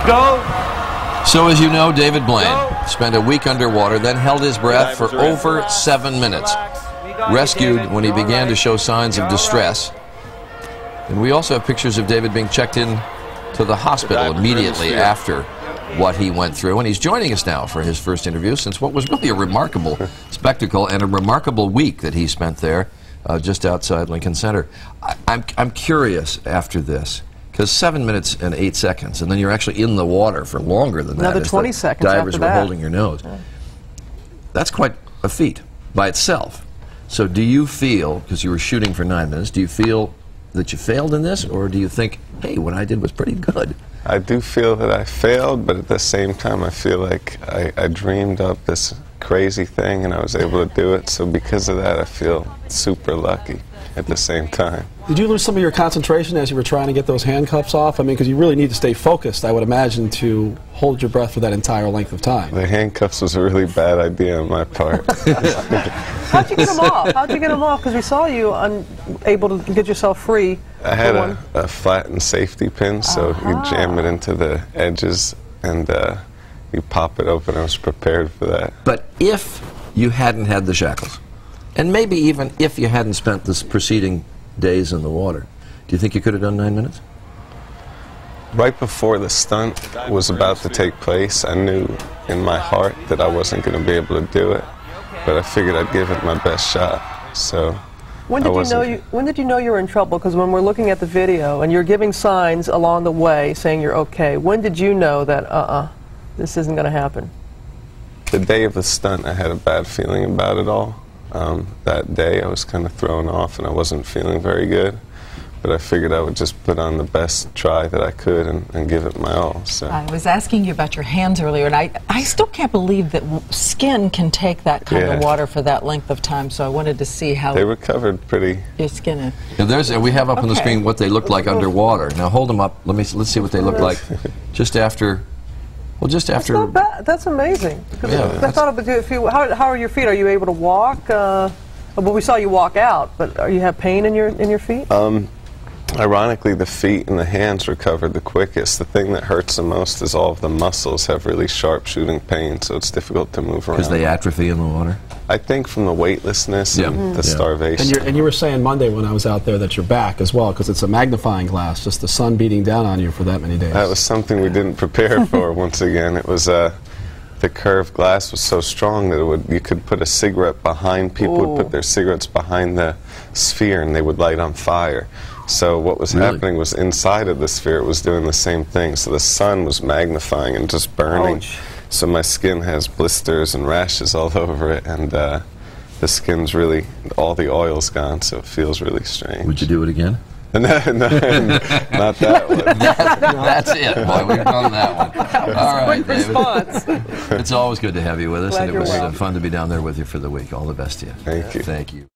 Go. So as you know, David Blaine spent a week underwater, then held his breath for over 7 minutes. Rescued when he began to show signs of distress. And we also have pictures of David being checked in to the hospital immediately after what he went through. And he's joining us now for his first interview since what was really a remarkable spectacle and a remarkable week that he spent there just outside Lincoln Center. I'm curious after this, because 7 minutes and 8 seconds, and then you're actually in the water for longer than that. Another 20 seconds divers after were that. holding your nose. Yeah. That's quite a feat by itself. So do you feel, because you were shooting for 9 minutes, do you feel that you failed in this, or do you think, hey, what I did was pretty good? I do feel that I failed, but at the same time I feel like I dreamed up this crazy thing and I was able to do it, so because of that I feel super lucky at the same time. Did you lose some of your concentration as you were trying to get those handcuffs off? I mean, because you really need to stay focused, I would imagine, to hold your breath for that entire length of time. The handcuffs was a really bad idea on my part. How'd you get them off? How'd you get them off? Because we saw you able to get yourself free. I had a flattened safety pin, so you jam it into the edges and you pop it open. I was prepared for that. But if you hadn't had the shackles, and maybe even if you hadn't spent the preceding days in the water, do you think you could have done 9 minutes? Right before the stunt was about to take place, I knew in my heart that I wasn't going to be able to do it, but I figured I'd give it my best shot. So when did you know you were in trouble? Because when we're looking at the video and you're giving signs along the way saying you're okay, when did you know that this isn't going to happen? The day of the stunt, I had a bad feeling about it all. That day I was kind of thrown off and I wasn't feeling very good, but I figured I would just put on the best try that I could and give it my all. So. I was asking you about your hands earlier, and I still can't believe that skin can take that kind of water for that length of time, so I wanted to see how they recovered pretty. Your skin is. Yeah, we have up on the screen what they look like underwater. Now hold them up. Let's see what they look like just after. Well, just after. That's not bad. That's amazing. Yeah, I thought about if you. How are your feet? Are you able to walk? Well, we saw you walk out, but you have pain in your feet? Ironically, the feet and the hands recovered the quickest. The thing that hurts the most is all of the muscles have really sharp shooting pain, so it's difficult to move around. Because they atrophy in the water? I think from the weightlessness and the starvation. And you were saying Monday when I was out there that you're back as well, because it's a magnifying glass, just the sun beating down on you for that many days. That was something we didn't prepare for once again. It was the curved glass was so strong that you could put a cigarette behind, people would put their cigarettes behind the sphere and they would light on fire. So what was happening was inside of the sphere it was doing the same thing. So the sun was magnifying and just burning. Ouch. So my skin has blisters and rashes all over it, and the skin's really, all the oil's gone, so it feels really strange. Would you do it again? No, not that one. That's it, boy. We've done that one. All right, Quick response. It's always good to have you with us, Glad and it was you're well. fun to be down there with you for the week. All the best to you. Thank you. Thank you.